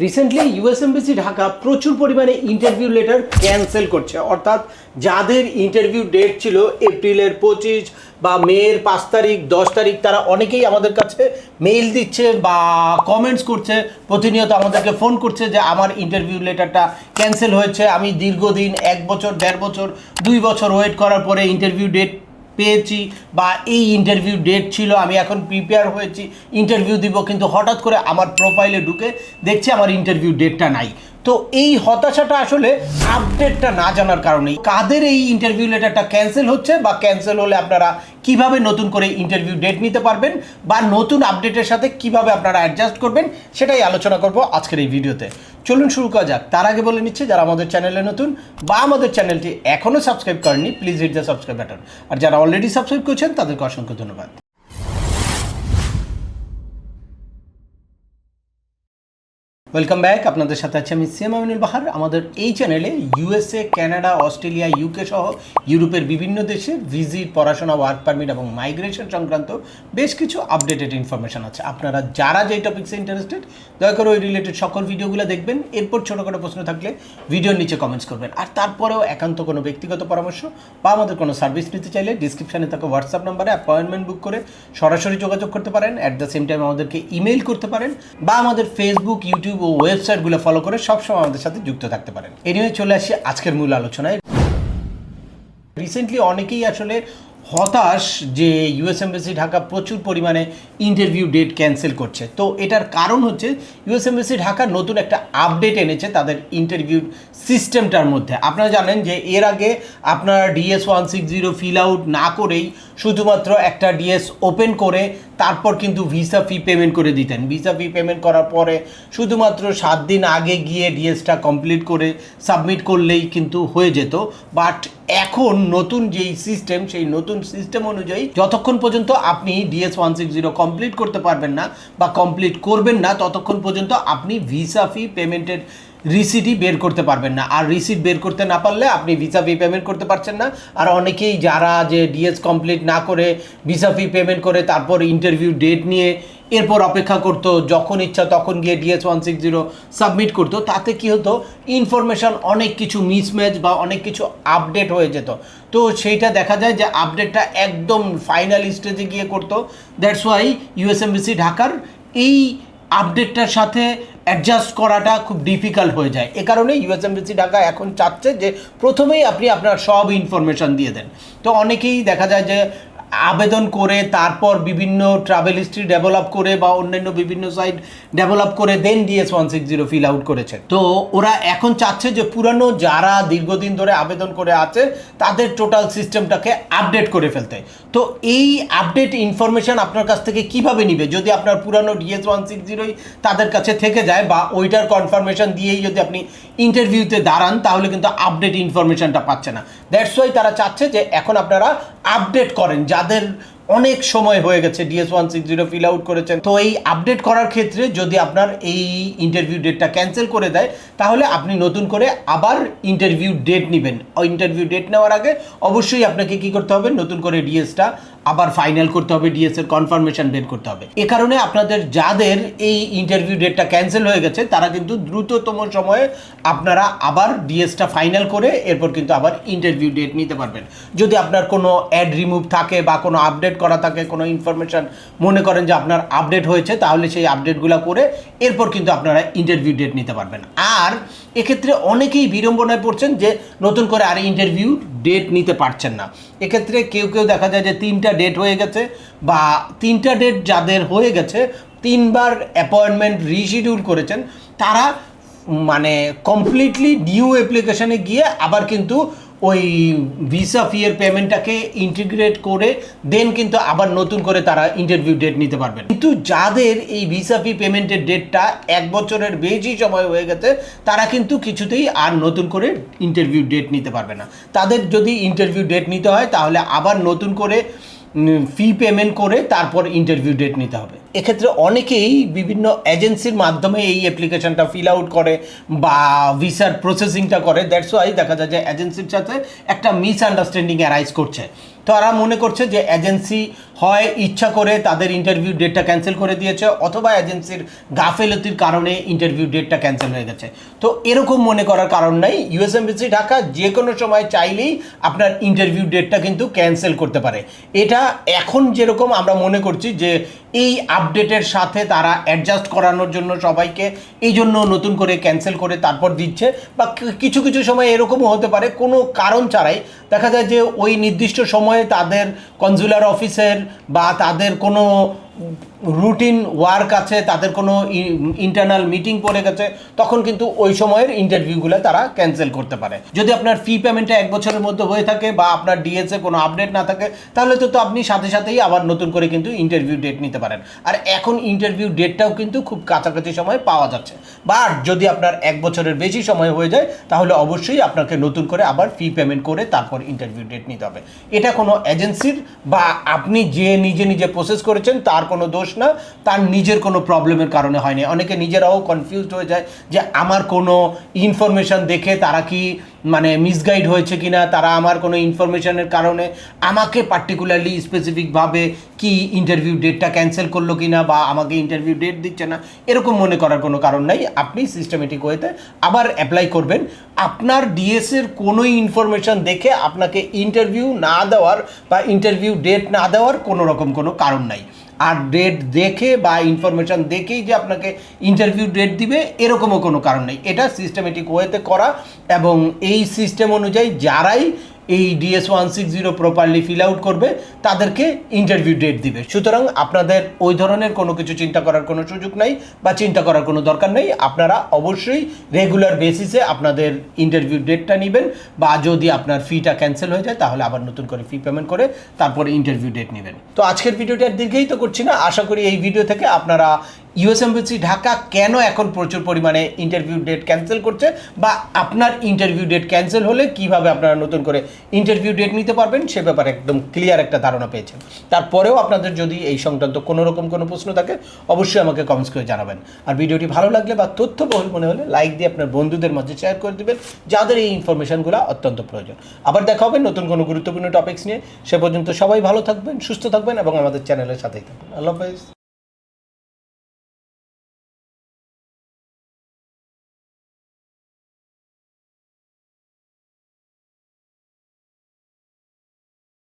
Recently US embassy Dhaka প্রচুর পরিমাণে interview letter cancel করছে, অর্থাৎ যাদের ইন্টারভিউ ডেট ছিল এপ্রিলের 25 বা মের 5 তারিখ 10 তারিখ, তারা অনেকেই আমাদের কাছে মেইল দিচ্ছে বা কমেন্টস করছে, প্রতিনিয়ত আমাদেরকে ফোন করছে যে আমার ইন্টারভিউ লেটারটা ক্যান্সেল হয়েছে। আমি দীর্ঘদিন 1 বছর 1.5 বছর 2 বছর ওয়েট করার পরে ইন্টারভিউ ডেট পেয়েছি, বা এই ইন্টারভিউ ডেট ছিল, আমি এখন প্রিপেয়ার হয়েছি ইন্টারভিউ দিব, কিন্তু হঠাৎ করে আমার প্রোফাইলে ঢুকে দেখছি আমার ইন্টারভিউ ডেটটা নাই। তো এই হতাশাটা আসলে আপডেটটা না জানার কারণেই। কাদের এই ইন্টারভিউ লেটারটা ক্যান্সেল হচ্ছে বা ক্যান্সেল হলে আপনারা কিভাবে নতুন করে ইন্টারভিউ ডেট নিতে পারবেন বা নতুন আপডেটের সাথে কিভাবে আপনারা অ্যাডজাস্ট করবেন, সেটাই আলোচনা করব আজকের এই ভিডিওতে। চলুন শুরু করা যাক। তার আগে বলে নিচ্ছি, যারা আমাদের চ্যানেলে নতুন বা আমাদের চ্যানেলটি এখনও সাবস্ক্রাইব করেননি, please hit the subscribe button. আর যারা অলরেডি সাবস্ক্রাইব করেছেন তাদেরকে অসংখ্য ধন্যবাদ। Welcome back. আপনাদের সাথে আছি আমি সিএম আমিনুল বাহার। আমাদের এই চ্যানেলে ইউএসএ, কানাডা, অস্ট্রেলিয়া, ইউকে সহ ইউরোপের বিভিন্ন দেশে ভিজিট, পড়াশোনা, ওয়ার্ক পারমিট এবং মাইগ্রেশন সংক্রান্ত বেশ কিছু আপডেটেড ইনফরমেশন আছে। আপনারা যারা যেই টপিক্সে ইন্টারেস্টেড, দয়া করে ওই রিলেটেড সকল ভিডিওগুলো দেখবেন। এরপর ছোটোখাটো প্রশ্ন থাকলে ভিডিওর নিচে কমেন্টস করবেন। আর তারপরেও একান্ত কোনো ব্যক্তিগত পরামর্শ বা আমাদের কোনো সার্ভিস নিতে চাইলে ডিসক্রিপশানে থাকা হোয়াটসঅ্যাপ নাম্বারে অ্যাপয়েন্টমেন্ট বুক করে সরাসরি যোগাযোগ করতে পারেন। অ্যাট দ্য সেম টাইম আমাদেরকে ইমেইল করতে পারেন বা আমাদের ফেসবুক, ইউটিউব ও ওয়েবসাইটগুলো ফলো করে সবসময় আমাদের সাথে যুক্ত থাকতে পারেন। এ নিয়ে চলে আসি আজকের মূল আলোচনায়। রিসেন্টলি অনেকেই আসলে হতাশ যে ইউএস এমবাসি ঢাকা প্রচুর পরিমাণে ইন্টারভিউ ডেট ক্যান্সেল করছে। তো এটার কারণ হচ্ছে ইউএস এমবাসি ঢাকা নতুন একটা আপডেট এনেছে তাদের ইন্টারভিউ সিস্টেমটার মধ্যে। আপনারা জানেন যে এর আগে আপনার DS 160 ফিল আউট না করেই শুধুমাত্র একটা ডিএস ওপেন করে তারপর কিন্তু ভিসা ফি পেমেন্ট করে দিতেন। ভিসা ফি পেমেন্ট করার পরে শুধুমাত্র 7 দিন আগে গিয়ে ডিএসটা কমপ্লিট করে সাবমিট করলেই কিন্তু হয়ে যেত। বাট এখন নতুন যেই সিস্টেম, সেই নতুন সিস্টেম অনুযায়ী যতক্ষণ পর্যন্ত আপনি DS 160 কমপ্লিট করতে পারবেন না বা কমপ্লিট করবেন না, ততক্ষণ পর্যন্ত আপনি ভিসা ফি পেমেন্টের রিসিটই বের করতে পারবেন না। আর রিসিট বের করতে না পারলে আপনি ভিসা ফি পেমেন্ট করতে পারছেন না। আর অনেকেই যারা যে ডিএস কমপ্লিট না করে ভিসা ফি পেমেন্ট করে তারপর ইন্টারভিউ ডেট নিয়ে এরপর অপেক্ষা করতো, যখন ইচ্ছা তখন গিয়ে DS 160 সাবমিট করতো, তাতে কি হতো, ইনফরমেশান অনেক কিছু মিসম্যাচ বা অনেক কিছু আপডেট হয়ে যেত। তো সেইটা দেখা যায় যে আপডেটটা একদম ফাইনাল স্টেজে গিয়ে করতো। দ্যাটস ওয়াই ইউএস এমবাসি ঢাকার এই আপডেটটার সাথে অ্যাডজাস্ট করাটা খুব ডিফিকাল্ট হয়ে যায়। এ কারণে ইউএস এমবাসি ঢাকা এখন চাচ্ছে যে প্রথমেই আপনি আপনার সব ইনফরমেশান দিয়ে দেন। তো অনেকেই দেখা যায় যে আবেদন করে তারপর বিভিন্ন ট্রাভেল হিস্ট্রি ডেভেলপ করে বা অন্যান্য বিভিন্ন সাইট ডেভেলপ করে দেন DS 160 ফিল আউট করেছে। তো ওরা এখন চাচ্ছে যে পুরানো যারা দীর্ঘদিন ধরে আবেদন করে আছে তাদের টোটাল সিস্টেমটাকে আপডেট করে ফেলতে। তো এই আপডেট ইনফরমেশান আপনার কাছ থেকে কিভাবে নিবে? যদি আপনার পুরানো DS 160 তাদের কাছে থেকে যায় বা ওইটার কনফার্মেশন দিয়েই যদি আপনি ইন্টারভিউতে দাঁড়ান, তাহলে কিন্তু আপডেট ইনফরমেশানটা পাচ্ছে না। দ্যাটস ওয়াই তারা চাচ্ছে যে এখন আপনারা আপডেট করেন, যাদের অনেক সময় হয়ে গেছে DS 160 ফিল আউট করেছেন। তো এই আপডেট করার ক্ষেত্রে যদি আপনার এই ইন্টারভিউ ডেটটা ক্যান্সেল করে দেয়, তাহলে আপনি নতুন করে আবার ইন্টারভিউ ডেট নেবেন। ইন্টারভিউ ডেট নেওয়ার আগে অবশ্যই আপনাকে কি করতে হবে, নতুন করে ডিএসটা আবার ফাইনাল করতে হবে, ডিএস এর কনফার্মেশন বের করতে হবে। এ কারণে আপনাদের যাদের এই ইন্টারভিউ ডেটটা ক্যান্সেল হয়ে গেছে তারা কিন্তু দ্রুততম সময়ে আপনারা আবার ডিএসটা ফাইনাল করে এরপর কিন্তু আবার ইন্টারভিউ ডেট নিতে পারবেন। যদি আপনার কোনো অ্যাড রিমুভ থাকে বা কোনো আপডেট করা থাকে, কোনো ইনফরমেশান মনে করেন যে আপনার আপডেট হয়েছে, তাহলে সেই আপডেটগুলো করে এরপর কিন্তু আপনারা ইন্টারভিউ ডেট নিতে পারবেন। আর এক্ষেত্রে অনেকেই বিড়ম্বনায় পড়ছেন যে নতুন করে আর ইন্টারভিউ ডেট নিতে পারছেন না। এক্ষেত্রে কেউ কেউ দেখা যায় যে 3টা ডেট হয়ে গেছে বা 3টা ডেট যাদের হয়ে গেছে, 3বার অ্যাপয়েন্টমেন্ট রিশিডিউল করেছেন, তারা মানে কমপ্লিটলি নিউ অ্যাপ্লিকেশানে গিয়ে আবার কিন্তু ওই ভিসা ফি এর পেমেন্টটাকে ইন্টিগ্রেট করে দেন কিন্তু আবার নতুন করে তারা ইন্টারভিউ ডেট নিতে পারবেন। কিন্তু যাদের এই ভিসা ফি পেমেন্টের ডেটটা 1 বছরের বেশি সময় হয়ে গেছে, তারা কিন্তু কিছুতেই আর নতুন করে ইন্টারভিউ ডেট নিতে পারবে না। তাদের যদি ইন্টারভিউ ডেট নিতে হয় তাহলে আবার নতুন করে ফি পেমেন্ট করে তারপর ইন্টারভিউ ডেট নিতে হবে। এক্ষেত্রে অনেকেই বিভিন্ন এজেন্সির মাধ্যমে এই অ্যাপ্লিকেশনটা ফিল আউট করে বা ভিসার প্রসেসিংটা করে। দ্যাটস ওয়াই দেখা যায় যে এজেন্সির সাথে একটা মিসআন্ডারস্ট্যান্ডিং অ্যারাইজ করছে। তারা মনে করছে যে এজেন্সি হয় ইচ্ছা করে তাদের ইন্টারভিউ ডেটটা ক্যান্সেল করে দিয়েছে, অথবা এজেন্সির গাফেলতির কারণে ইন্টারভিউ ডেটটা ক্যান্সেল হয়ে গেছে। তো এরকম মনে করার কারণ নাই। ইউএস এমবাসি ঢাকা যে কোনো সময় চাইলেই আপনার ইন্টারভিউ ডেটটা কিন্তু ক্যান্সেল করতে পারে। এটা এখন যেরকম আমরা মনে করছি যে এই আপডেটের সাথে তারা অ্যাডজাস্ট করানোর জন্য সবাইকে এই জন্য নতুন করে ক্যান্সেল করে তারপর দিচ্ছে, বা কিছু কিছু সময় এরকমও হতে পারে কোনো কারণ ছাড়াই দেখা যায় যে ওই নির্দিষ্ট সময়ে তাদের কনজুলার অফিসের বা তাদের কোনো রুটিন ওয়ার্ক আছে, তাদের কোনো ইন্টারনাল মিটিং পড়ে গেছে, তখন কিন্তু ওই সময়ের ইন্টারভিউগুলো তারা ক্যান্সেল করতে পারে। যদি আপনার ফি পেমেন্টটা 1 বছরের মধ্যে হয়ে থাকে বা আপনার ডিএসএ কোনো আপডেট না থাকে, তাহলে তো আপনি সাথে সাথেই আবার নতুন করে কিন্তু ইন্টারভিউ ডেট নিতে পারেন। আর এখন ইন্টারভিউ ডেটটাও কিন্তু খুব কাছাকাছি সময় পাওয়া যাচ্ছে। বা যদি আপনার 1 বছরের বেশি সময় হয়ে যায়, তাহলে অবশ্যই আপনাকে নতুন করে আবার ফি পেমেন্ট করে তারপর ইন্টারভিউ ডেট নিতে হবে। এটা কোনো এজেন্সির বা আপনি যে নিজে নিজে প্রসেস করেছেন তার কোনো দোষ না, তার নিজের কোনো প্রবলেমের কারণে হয়নি। অনেকে নিজেরাও কনফিউজড হয়ে যায় যে আমার কোনো ইনফরমেশান দেখে তারা কি মানে মিসগাইড হয়েছে কিনা, তারা আমার কোনো ইনফরমেশনের কারণে আমাকে পার্টিকুলারলি স্পেসিফিকভাবে কি ইন্টারভিউ ডেটটা ক্যান্সেল করলো কিনা বা আমাকে ইন্টারভিউ ডেট দিচ্ছে না, এরকম মনে করার কোনো কারণ নাই। আপনি সিস্টেমেটিক ওয়েতে আবার অ্যাপ্লাই করবেন। আপনার ডিএসের কোনো ইনফরমেশান দেখে আপনাকে ইন্টারভিউ না দেওয়ার বা ইন্টারভিউ ডেট না দেওয়ার কোনো রকম কোনো কারণ নাই। আর ডেট দেখে বা ইনফরমেশান দেখেই যে আপনাকে ইন্টারভিউ ডেট দিবে এরকমও কোনো কারণ নেই। এটা সিস্টেমেটিক ওয়েতে করা, এবং এই সিস্টেম অনুযায়ী যারাই এই DS-160 প্রপারলি ফিল আউট করবে তাদেরকে ইন্টারভিউ ডেট দিবে। সুতরাং আপনাদের ওই ধরনের কোনো কিছু চিন্তা করার কোনো সুযোগ নাই বা চিন্তা করার কোনো দরকার নেই। আপনারা অবশ্যই রেগুলার বেসিসে আপনাদের ইন্টারভিউ ডেটটা নেবেন, বা যদি আপনার ফিটা ক্যান্সেল হয়ে যায় তাহলে আবার নতুন করে ফি পেমেন্ট করে তারপরে ইন্টারভিউ ডেট নেবেন। তো আজকের ভিডিওটা দীর্ঘই তো করছি না, আশা করি এই ভিডিও থেকে আপনারা ইউএস এমবাসি ঢাকা কেন এখন প্রচুর পরিমাণে ইন্টারভিউ ডেট ক্যান্সেল করছে, বা আপনার ইন্টারভিউ ডেট ক্যান্সেল হলে কিভাবে আপনারা নতুন করে ইন্টারভিউ ডেট নিতে পারবেন সে ব্যাপারে একদম ক্লিয়ার একটা ধারণা পেয়েছেন। তারপরেও আপনাদের যদি এই সংক্রান্ত কোনো রকম কোনো প্রশ্ন থাকে অবশ্যই আমাকে কমেন্টস করে জানাবেন। আর ভিডিওটি ভালো লাগলে বা তথ্যবহুল মনে হলে লাইক দিয়ে আপনার বন্ধুদের মাঝে শেয়ার করে দেবেন যাদের এই ইনফরমেশনগুলো অত্যন্ত প্রয়োজন। আবার দেখা হবে নতুন কোনো গুরুত্বপূর্ণ টপিকস নিয়ে। সে পর্যন্ত সবাই ভালো থাকবেন, সুস্থ থাকবেন এবং আমাদের চ্যানেলের সাথেই থাকবেন। আল্লাহ হাফেজ।